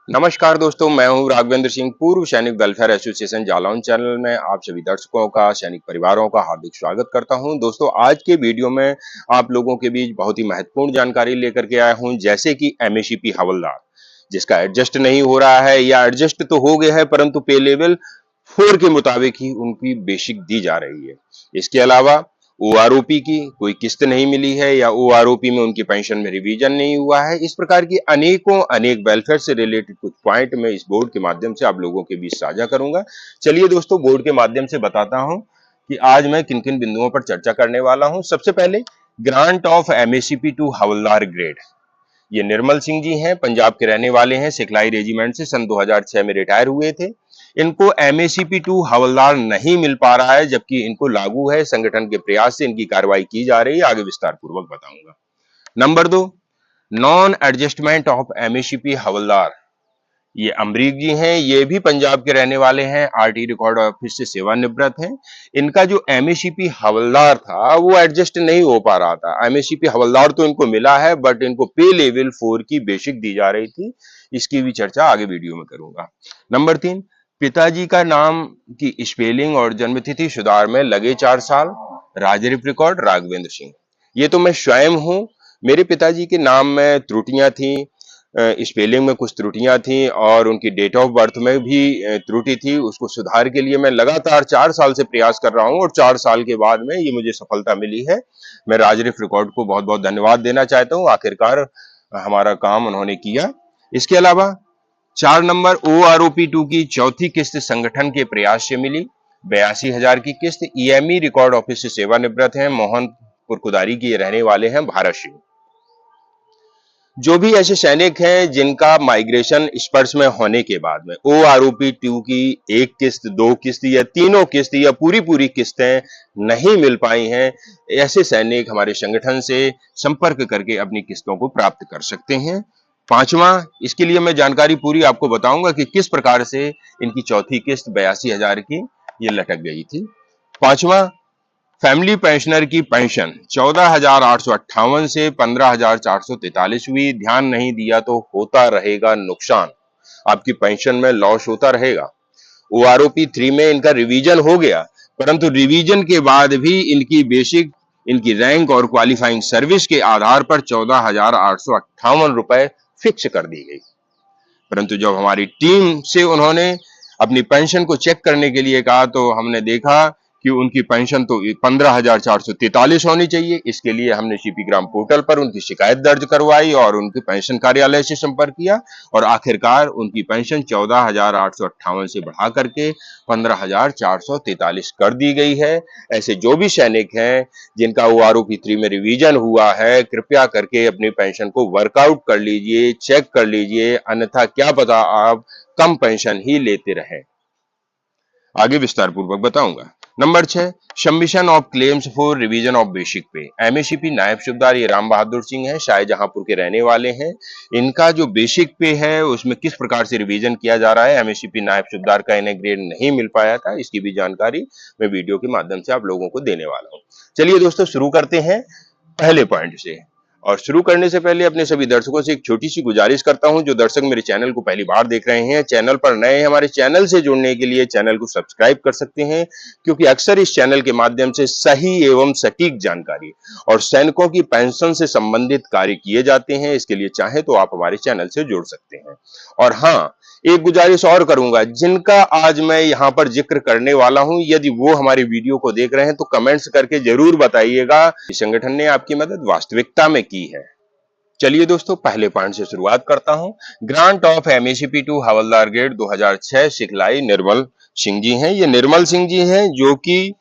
नमस्कार दोस्तों, मैं हूं राघवेंद्र सिंह, पूर्व सैनिक वेलफेयर एसोसिएशन जालौन चैनल में आप सभी दर्शकों का, सैनिक परिवारों का हार्दिक स्वागत करता हूं। दोस्तों, आज के वीडियो में आप लोगों के बीच बहुत ही महत्वपूर्ण जानकारी लेकर के आया हूं, जैसे कि एमएससीपी हवलदार, जिसका एडजस्ट नहीं हो रहा है या एडजस्ट तो हो गया है, परंतु पे लेवल 4 के मुताबिक ही उनकी बेसिक दी जा रही है। इसके अलावा ओआरओपी की कोई किस्त नहीं मिली है या ओआरओपी में उनकी पेंशन में रिवीजन नहीं हुआ है। इस प्रकार की अनेक वेलफेयर से रिलेटेड कुछ पॉइंट मैं इस बोर्ड के माध्यम से आप लोगों के बीच साझा करूंगा। चलिए दोस्तों, बोर्ड के माध्यम से बताता हूं कि आज मैं किन किन बिंदुओं पर चर्चा करने वाला हूं। सबसे पहले grant of MSCP to havildar grade. ये निर्मल सिंह जी हैं, पंजाब के रहने वाले हैं, सिखलाई रेजिमेंट से सन 2006 में रिटायर हुए थे। इनको एमएससीपी टू हवलदार नहीं मिल पा रहा है, जबकि इनको लागू है। संगठन के प्रयास से इनकी कार्रवाई की जा रही है, आगे विस्तार पूर्वक बताऊंगा। Number 2, non adjustment of MSCP havildar. ये अमरीक जी हैं, ये भी पंजाब के रहने वाले हैं, आरटी रिकॉर्ड ऑफिस से सेवानिवृत्त हैं। इनका जो एमएससीपी हवलदार था वो एडजस्ट नहीं हो पा रहा था। एमएससीपी हवलदार तो इनको मिला है, बट इनको पे लेवल 4 की बेसिक दी जा रही थी। इसकी भी चर्चा आगे वीडियो में करूंगा। नंबर 3, पिताजी का नाम की स्पेलिंग और जन्मतिथि सुधार में लगे 4 साल। राजरिप रिकॉर्ड राघवेंद्र सिंह। ये तो मैं स्वयं हूं, मेरे पिताजी के नाम में त्रुटियां थी, स्पेलिंग में कुछ त्रुटियां थी और उनकी डेट ऑफ बर्थ में भी त्रुटि थी। उसको सुधार के लिए मैं लगातार 4 साल से प्रयास कर रहा हूं और 4 साल के बाद में ये मुझे सफलता मिली है। मैं राजरिप रिकॉर्ड को बहुत बहुत धन्यवाद देना चाहता हूं, आखिरकार हमारा काम उन्होंने किया। इसके अलावा 4 नंबर ओआरओपी 2 की चौथी किस्त संगठन के प्रयास से मिली, 82,000 की किस्त। ईएमई रिकॉर्ड ऑफिस से सेवानिवृत्त हैं, मोहनपुर कुदारी के रहने वाले हैं भारत सिंह। जो भी ऐसे सैनिक हैं जिनका माइग्रेशन स्पर्श में होने के बाद में ओआरओपी 2 की एक किस्त, 2 किस्त या तीनों किस्त या पूरी किस्तें नहीं मिल पाई हैं, ऐसे सैनिक हमारे संगठन से संपर्क करके अपनी किस्तों को प्राप्त कर सकते हैं। 5वां, इसके लिए मैं जानकारी पूरी आपको बताऊंगा कि किस प्रकार से इनकी चौथी किस्त 82,000 की ये लटक गई थी। 5वां, फैमिली पेंशनर की पेंशन 14,858 से 15,443 हुई। ध्यान नहीं दिया तो होता रहेगा नुकसान, आपकी पेंशन में लॉस होता रहेगा। ओआरओपी 3 में इनका रिवीजन हो गया, परंतु रिवीजन के बाद भी इनकी बेसिक, इनकी रैंक और क्वालिफाइंग सर्विस के आधार पर 14,858 रुपए फिक्स कर दी गई। परंतु जब हमारी टीम से उन्होंने अपनी पेंशन को चेक करने के लिए कहा तो हमने देखा कि उनकी पेंशन तो 15,443 होनी चाहिए। इसके लिए हमने सीपी ग्राम पोर्टल पर उनकी शिकायत दर्ज करवाई और उनके पेंशन कार्यालय से संपर्क किया और आखिरकार उनकी पेंशन 14,858 से बढ़ा करके 15,443 कर दी गई है। ऐसे जो भी सैनिक हैं जिनका ओआरओपी 3 में रिवीजन हुआ है, कृपया करके अपनी पेंशन को वर्कआउट कर लीजिए, चेक कर लीजिए, अन्यथा क्या पता आप कम पेंशन ही लेते रहें। आगे विस्तार पूर्वक बताऊंगा। Number 6, submission of claims for revision of basic पे। एमएससीपी नायब सूबेदार ये राम बहादुर सिंह हैं, शाहजहांपुर के रहने वाले हैं। इनका जो बेसिक पे है उसमें किस प्रकार से रिवीजन किया जा रहा है, एमएससीपी नायब सूबेदार का इन्हें ग्रेड नहीं मिल पाया था, इसकी भी जानकारी मैं वीडियो के माध्यम से आप लोगों को देने वाला हूं। चलिए दोस्तों, शुरू करते हैं पहले पॉइंट से। और शुरू करने से पहले अपने सभी दर्शकों से एक छोटी सी गुजारिश करता हूं, जो दर्शक मेरे चैनल को पहली बार देख रहे हैं, चैनल पर नए हैं, हमारे चैनल से जुड़ने के लिए चैनल को सब्सक्राइब कर सकते हैं, क्योंकि अक्सर इस चैनल के माध्यम से सही एवं सटीक जानकारी और सैनिकों की पेंशन से संबंधित कार्य किए जाते हैं। इसके लिए चाहे तो आप हमारे चैनल से जुड़ सकते हैं। और हाँ, एक गुजारिश और करूंगा, जिनका आज मैं यहां पर जिक्र करने वाला हूं, यदि वो हमारे वीडियो को देख रहे हैं तो कमेंट्स करके जरूर बताइएगा कि संगठन ने आपकी मदद वास्तविकता में की है। चलिए दोस्तों, पहले पॉइंट से शुरुआत करता हूं। Grant of MSCP to havildar grade 2006, सिखलाई निर्मल सिंह जी हैं। ये निर्मल सिंह जी हैं जो कि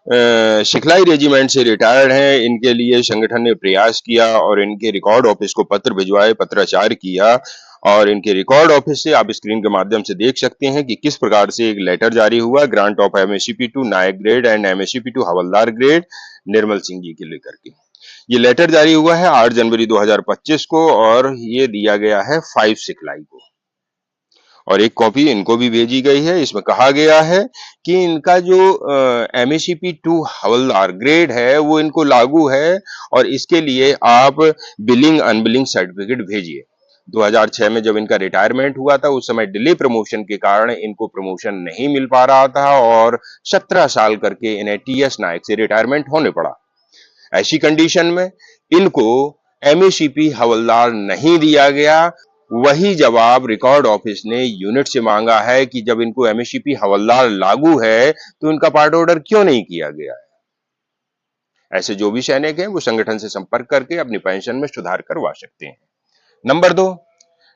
सिखलाई रेजिमेंट से रिटायर्ड हैं। इनके लिए संगठन ने प्रयास किया और इनके रिकॉर्ड ऑफिस को पत्र भिजवाए, पत्राचार किया और इनके रिकॉर्ड ऑफिस से आप स्क्रीन के माध्यम से देख सकते हैं कि किस प्रकार से एक लेटर जारी हुआ, grant of MSCP to naik grade and MSCP to havildar grade Nirmal Singh ji के लेकर के। ये लेटर जारी हुआ है 8 जनवरी 2025 को और ये दिया गया है 5 सिखलाई को, और एक कॉपी इनको भी भेजी गई है। इसमें कहा गया है कि इनका जो एमएससीपी 2 हवलदार ग्रेड है वो इनको लागू है और इसके लिए आप बिलिंग अनबिलिंग सर्टिफिकेट भेजिए। 2006 में जब इनका रिटायरमेंट हुआ था, उस समय डिले प्रमोशन के कारण इनको प्रमोशन नहीं मिल पा रहा था और 17 साल करके इन्हें टीएस नायक से रिटायरमेंट होने पड़ा। ऐसी कंडीशन में इनको एमएससीपी हवलदार नहीं दिया गया। वही जवाब रिकॉर्ड ऑफिस ने यूनिट से मांगा है कि जब इनको एमएससीपी हवलदार लागू है तो इनका पार्ट ऑर्डर क्यों नहीं किया गया है। ऐसे जो भी सैनिक हैं वो संगठन से संपर्क करके अपनी पेंशन में सुधार करवा सकते हैं। Number 2,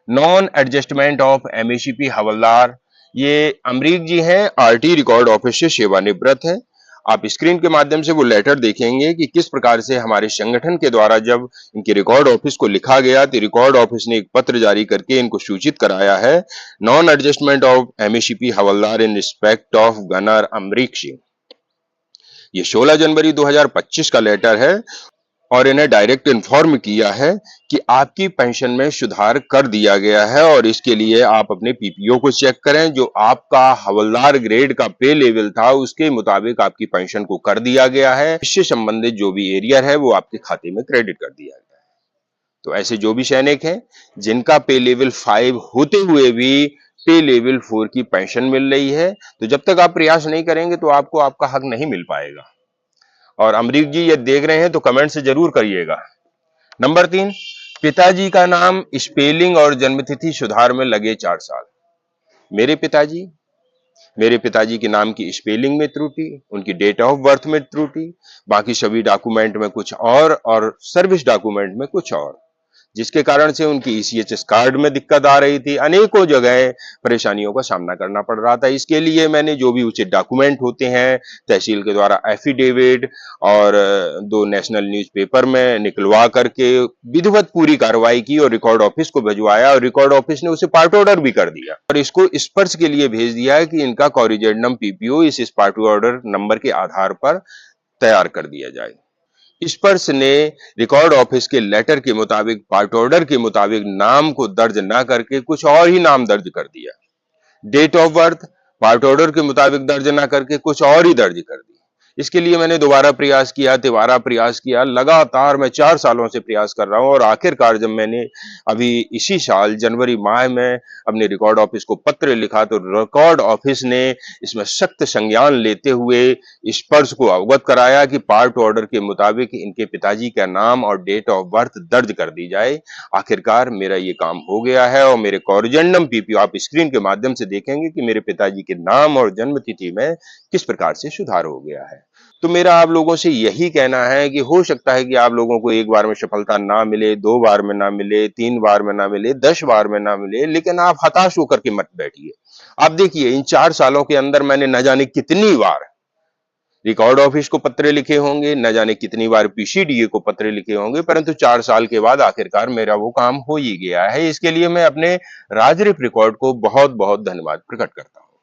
non adjustment of MSCP havildar. ये अमरीक जी हैं, आरटी रिकॉर्ड ऑफिस से सेवानिवृत्त हैं। आप स्क्रीन के माध्यम से वो लेटर देखेंगे कि किस प्रकार से हमारे संगठन के द्वारा जब इनके रिकॉर्ड ऑफिस को लिखा गया तो रिकॉर्ड ऑफिस ने एक पत्र जारी करके इनको सूचित कराया है, non adjustment of MSCP havildar in respect of gunner Amrik Singh. ये 16 जनवरी 2025 का लेटर है और इन्हें डायरेक्ट इन्फॉर्म किया है कि आपकी पेंशन में सुधार कर दिया गया है और इसके लिए आप अपने पीपीओ को चेक करें। जो आपका हवलदार ग्रेड का पे लेवल था उसके मुताबिक आपकी पेंशन को कर दिया गया है। इससे संबंधित जो भी एरियर है वो आपके खाते में क्रेडिट कर दिया गया है। तो ऐसे जो भी सैनिक हैं जिनका पे लेवल 5 होते हुए भी पे लेवल 4 की पेंशन मिल रही है, तो जब तक आप प्रयास नहीं करेंगे तो आपको आपका हक नहीं मिल पाएगा। और अमरीक जी ये देख रहे हैं तो कमेंट से जरूर करिएगा। नंबर 3, पिताजी का नाम स्पेलिंग और जन्मतिथि सुधार में लगे 4 साल। मेरे पिताजी के नाम की स्पेलिंग में त्रुटि, उनकी डेट ऑफ बर्थ में त्रुटि, बाकी सभी डॉक्यूमेंट में कुछ और सर्विस डॉक्यूमेंट में कुछ और, जिसके कारण से उनकी ईसीएचएस कार्ड में दिक्कत आ रही थी। अनेकों जगह परेशानियों का सामना करना पड़ रहा था। इसके लिए मैंने जो भी उचित डॉक्यूमेंट होते हैं तहसील के द्वारा एफिडेविट और 2 नेशनल न्यूज़पेपर में निकलवा करके विधिवत पूरी कार्रवाई की और रिकॉर्ड ऑफिस को भिजवाया और रिकॉर्ड ऑफिस ने उसे पार्ट ऑर्डर भी कर दिया और इसको स्पर्श के लिए भेज दिया है कि इनका कॉरिजेंडम पीपीओ इस पार्ट ऑर्डर नंबर के आधार पर तैयार कर दिया जाए। स्पर्श ने रिकॉर्ड ऑफिस के लेटर के मुताबिक पार्ट ऑर्डर के मुताबिक नाम को दर्ज न करके कुछ और ही नाम दर्ज कर दिया। Date of birth part order के मुताबिक दर्ज न करके कुछ और ही दर्ज कर दी। इसके लिए मैंने दोबारा प्रयास किया, तिबारा प्रयास किया, लगातार मैं 4 सालों से प्रयास कर रहा हूं और आखिरकार जब मैंने अभी इसी साल जनवरी माह में अपने रिकॉर्ड ऑफिस को पत्र लिखा तो रिकॉर्ड ऑफिस ने इसमें सख्त संज्ञान लेते हुए स्पर्श को अवगत कराया कि पार्ट ऑर्डर के मुताबिक इनके पिताजी का नाम और डेट ऑफ बर्थ दर्ज कर दी जाए। आखिरकार मेरा ये काम हो गया है और मेरे कॉरिजेंडम पीपीओ आप स्क्रीन के माध्यम से देखेंगे कि मेरे पिताजी के नाम और जन्म तिथि में किस प्रकार से सुधार हो गया है। तो मेरा आप लोगों से यही कहना है कि हो सकता है कि आप लोगों को एक बार में सफलता ना मिले, 2 बार में ना मिले, 3 बार में ना मिले, 10 बार में ना मिले, लेकिन आप हताश होकर के मत बैठिए। आप देखिए इन 4 सालों के अंदर मैंने न जाने कितनी बार रिकॉर्ड ऑफिस को पत्र लिखे होंगे, न जाने कितनी बार पीसीडीए को पत्र लिखे होंगे, परंतु 4 साल के बाद आखिरकार मेरा वो काम हो ही गया है। इसके लिए मैं अपने राजरिप रिकॉर्ड को बहुत बहुत धन्यवाद प्रकट करता हूं।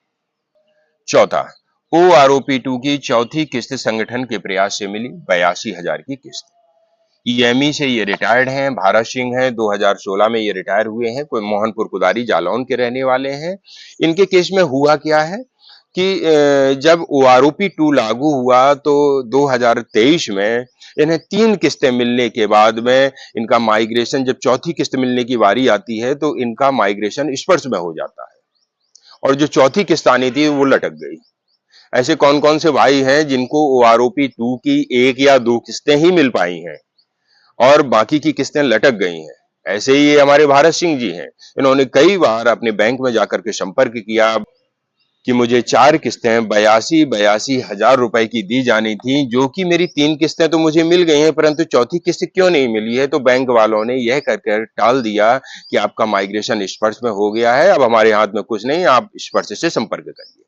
चौथा, OROP2 की चौथी किस्त संगठन के प्रयास से मिली 82,000 की किस्त। ईएमई से ये रिटायर्ड हैं, भारत सिंह हैं, 2016 में ये रिटायर हुए हैं, कोई मोहनपुर कुदारी जालौन के रहने वाले हैं। इनके केस में हुआ क्या है कि जब OROP2 लागू हुआ तो 2023 में इन्हें 3 किस्तें मिलने के बाद में इनका माइग्रेशन, जब चौथी किस्त मिलने की बारी आती है तो इनका माइग्रेशन स्पर्श में हो जाता है और जो चौथी किस्त आनी थी वो लटक गई। ऐसे कौन कौन से भाई हैं जिनको OROP2 की 1 या 2 किस्तें ही मिल पाई हैं और बाकी की किस्तें लटक गई हैं। ऐसे ही ये हमारे भारत सिंह जी हैं। इन्होंने कई बार अपने बैंक में जाकर के संपर्क किया कि मुझे 4 किस्तें 82 हजार रुपए की दी जानी थी, जो कि मेरी 3 किस्तें तो मुझे मिल गई हैं, परंतु चौथी किस्त क्यों नहीं मिली है। तो बैंक वालों ने यह कहकर टाल दिया कि आपका माइग्रेशन स्पर्श में हो गया है, अब हमारे हाथ में कुछ नहीं, आप स्पर्श से संपर्क करिए।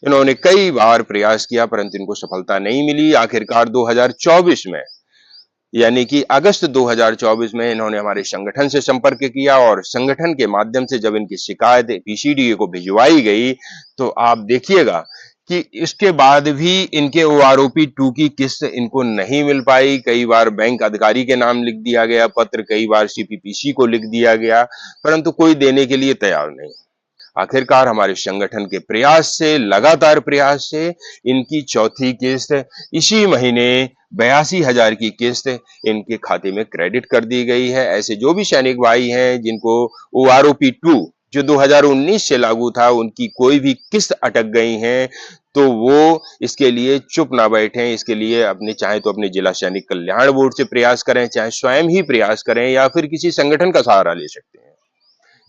इन्होंने कई बार प्रयास किया परंतु इनको सफलता नहीं मिली। आखिरकार 2024 में यानी कि अगस्त 2024 में इन्होंने हमारे संगठन से संपर्क किया और संगठन के माध्यम से जब इनकी शिकायत पीसीडीए को भिजवाई गई तो आप देखिएगा कि इसके बाद भी इनके OROP2 की किस्त इनको नहीं मिल पाई। कई बार बैंक अधिकारी के नाम लिख दिया गया पत्र, कई बार सीपीपीसी को लिख दिया गया, परंतु कोई देने के लिए तैयार नहीं। आखिरकार हमारे संगठन के प्रयास से, लगातार प्रयास से इनकी चौथी किस्त इसी महीने 82,000 की किस्त इनके खाते में क्रेडिट कर दी गई है। ऐसे जो भी सैनिक भाई हैं जिनको ओआरओपी 2 जो 2019 से लागू था, उनकी कोई भी किस्त अटक गई हैं, तो वो इसके लिए चुप ना बैठें। इसके लिए अपने चाहे तो अपने जिला सैनिक कल्याण बोर्ड से प्रयास करें, चाहे स्वयं ही प्रयास करें, या फिर किसी संगठन का सहारा ले सकते हैं,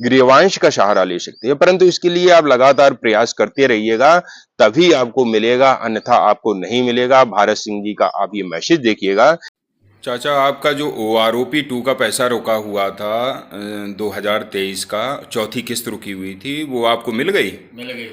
गृहवंश का सहारा ले सकते हैं, परंतु इसके लिए आप लगातार प्रयास करते रहिएगा, तभी आपको मिलेगा, अन्यथा आपको नहीं मिलेगा। भारत सिंह जी का आप ये मैसेज देखिएगा। चाचा, आपका जो ओआरओपी 2 का पैसा रोका हुआ था 2023 का, चौथी किस्त रुकी हुई थी, वो आपको मिल गई? मिल गई।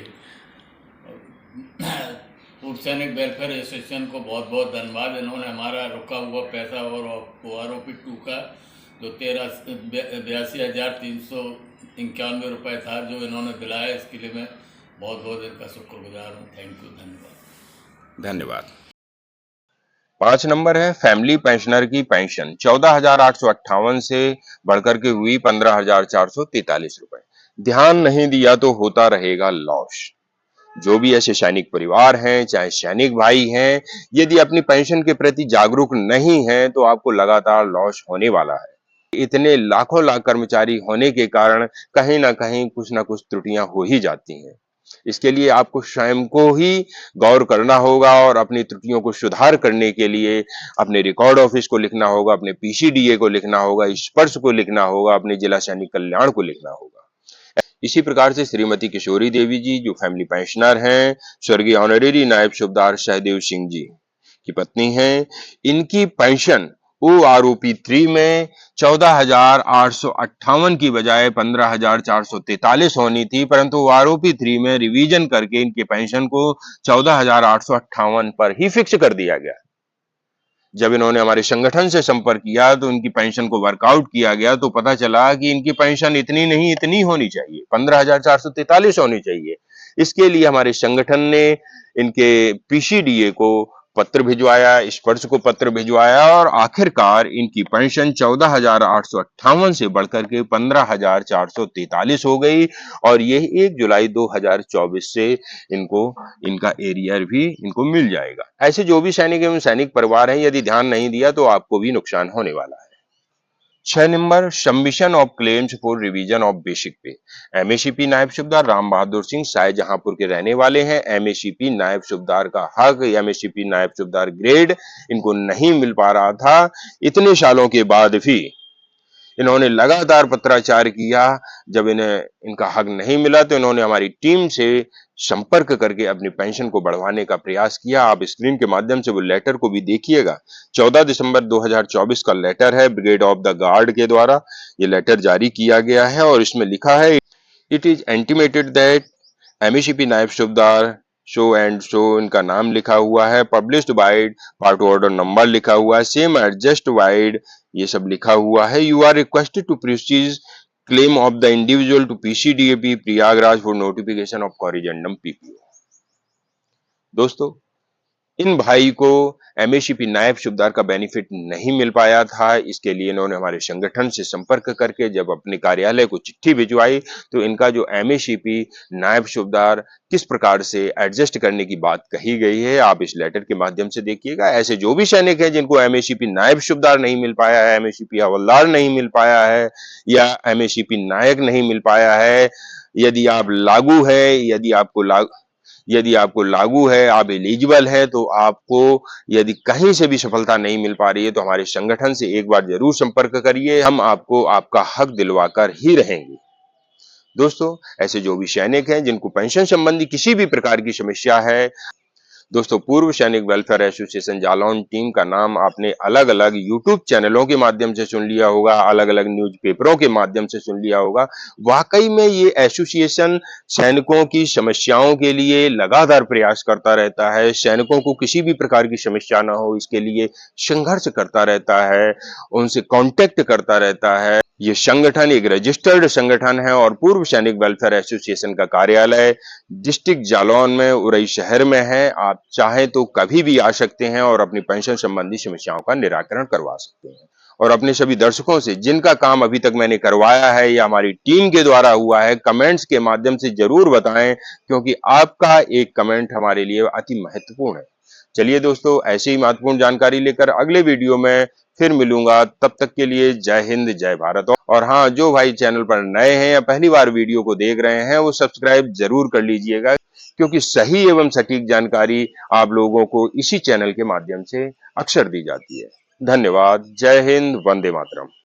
पूर्व सैनिक वेलफेयर एसोसिएशन को बहुत बहुत धन्यवाद। इन्होंने हमारा रुका हुआ पैसा और ओआरओपी 2 का जो 82,391 रुपये था जो इन्होंने दिलाया, इसके लिए मैं बहुत बहुत इनका शुक्रगुजार हूँ। थैंक यू, धन्यवाद। धन्यवाद। 5 नंबर है फैमिली पेंशनर की पेंशन 14,858 से बढ़कर के हुई 15,443 रुपए। ध्यान नहीं दिया तो होता रहेगा लॉस। जो भी ऐसे सैनिक परिवार हैं, चाहे सैनिक भाई हैं, यदि अपनी पेंशन के प्रति जागरूक नहीं हैं, तो आपको लगातार लॉस होने वाला है। इतने लाखों लाख कर्मचारी होने के कारण कहीं ना कहीं कुछ ना कुछ त्रुटियां हो ही जाती हैं। इसके लिए आपको स्वयं को ही गौर करना होगा और अपनी त्रुटियों को सुधार करने के लिए अपने रिकॉर्ड ऑफिस को लिखना होगा, अपने पीसीडीए को लिखना होगा, स्पर्श को लिखना होगा, अपने जिला सैनिक कल्याण को लिखना होगा। इसी प्रकार से श्रीमती किशोरी देवी जी जो फैमिली पेंशनर हैं, स्वर्गीय ऑनरेरी नायब सूबेदार सहदेव सिंह जी की पत्नी हैं, इनकी पेंशन ओआरओपी 3 में 14,858 की बजाय 15,443 होनी थी, परंतु ओआरओपी 3 में रिवीजन करके इनकी पेंशन को 14,858 पर ही फिक्स कर दिया गया। जब इन्होंने हमारे संगठन से संपर्क किया तो इनकी पेंशन को वर्कआउट किया गया, तो पता चला कि इनकी पेंशन इतनी नहीं, इतनी होनी चाहिए, 15,443 होनी चाहिए। इसके लिए हमारे संगठन ने इनके पीसीडीए को पत्र भिजवाया, स्पर्श को पत्र भिजवाया और आखिरकार इनकी पेंशन 14,858 से बढ़कर के 15,443 हो गई और ये 1 जुलाई 2024 से इनको इनका एरियर भी इनको मिल जाएगा। ऐसे जो भी सैनिक एवं सैनिक परिवार हैं, यदि ध्यान नहीं दिया तो आपको भी नुकसान होने वाला है। 6 number submission of claims for revision of basic पे। एमएसीपी नायब सूबेदार राम बहादुर सिंह शाहजहांपुर के रहने वाले हैं। एमएसीपी नायब सूबेदार का हक, एमएसीपी नायब सूबेदार ग्रेड इनको नहीं मिल पा रहा था। इतने सालों के बाद भी इन्होंने लगातार पत्राचार किया। जब इन्हें इनका हक नहीं मिला तो इन्होंने हमारी टीम से संपर्क करके अपनी पेंशन को बढ़वाने का प्रयास किया। आप स्क्रीन के माध्यम से वो लेटर को भी देखिएगा। 14 दिसंबर 2024 का लेटर है, ब्रिगेड ऑफ द गार्ड के द्वारा ये लेटर जारी किया गया है और इसमें लिखा है, it is intimated that MACP नायब सूबेदार शो एंड शो, इनका नाम लिखा हुआ है, published wide, part order number लिखा हुआ है, सेम एडजस्ट वाइड, ये सब लिखा हुआ है। You are requested to proceed claim of the individual to PCDAP Prayagraj for notification of corrigendum PPO. दोस्तों, इन भाई को एमएसीपी नायब सूबेदार का बेनिफिट नहीं मिल पाया था। इसके लिए इन्होंने हमारे संगठन से संपर्क करके जब अपने कार्यालय को चिट्ठी भिजवाई तो इनका जो एमएसीपी नायब सूबेदार किस प्रकार से एडजस्ट करने की बात कही गई है, आप इस लेटर के माध्यम से देखिएगा। ऐसे जो भी सैनिक हैं जिनको एमएसीपी नायब सूबेदार नहीं मिल पाया है, एमएसीपी हवलदार नहीं मिल पाया है या एमएसीपी नायक नहीं मिल पाया है, यदि आप लागू है, यदि आपको लागू है, आप एलिजिबल है, तो आपको यदि कहीं से भी सफलता नहीं मिल पा रही है तो हमारे संगठन से एक बार जरूर संपर्क करिए। हम आपको आपका हक दिलवाकर ही रहेंगे। दोस्तों, ऐसे जो भी सैनिक हैं जिनको पेंशन संबंधी किसी भी प्रकार की समस्या है, दोस्तों पूर्व सैनिक वेलफेयर एसोसिएशन जालौन टीम का नाम आपने अलग अलग यूट्यूब चैनलों के माध्यम से सुन लिया होगा, अलग अलग न्यूज़पेपरों के माध्यम से सुन लिया होगा। वाकई में ये एसोसिएशन सैनिकों की समस्याओं के लिए लगातार प्रयास करता रहता है। सैनिकों को किसी भी प्रकार की समस्या ना हो इसके लिए संघर्ष करता रहता है, उनसे कांटेक्ट करता रहता है। ये संगठन एक रजिस्टर्ड संगठन है और पूर्व सैनिक वेलफेयर एसोसिएशन का कार्यालय डिस्ट्रिक्ट जालौन में, उरई शहर में है। आप चाहें तो कभी भी आ सकते हैं और अपनी पेंशन संबंधी समस्याओं का निराकरण करवा सकते हैं। और अपने सभी दर्शकों से जिनका काम अभी तक मैंने करवाया है या हमारी टीम के द्वारा हुआ है, कमेंट्स के माध्यम से जरूर बताएं, क्योंकि आपका एक कमेंट हमारे लिए अति महत्वपूर्ण है। चलिए दोस्तों, ऐसी ही महत्वपूर्ण जानकारी लेकर अगले वीडियो में फिर मिलूंगा। तब तक के लिए जय हिंद, जय भारत। और हाँ, जो भाई चैनल पर नए हैं या पहली बार वीडियो को देख रहे हैं, वो सब्सक्राइब जरूर कर लीजिएगा, क्योंकि सही एवं सटीक जानकारी आप लोगों को इसी चैनल के माध्यम से अक्सर दी जाती है। धन्यवाद। जय हिंद। वंदे मातरम।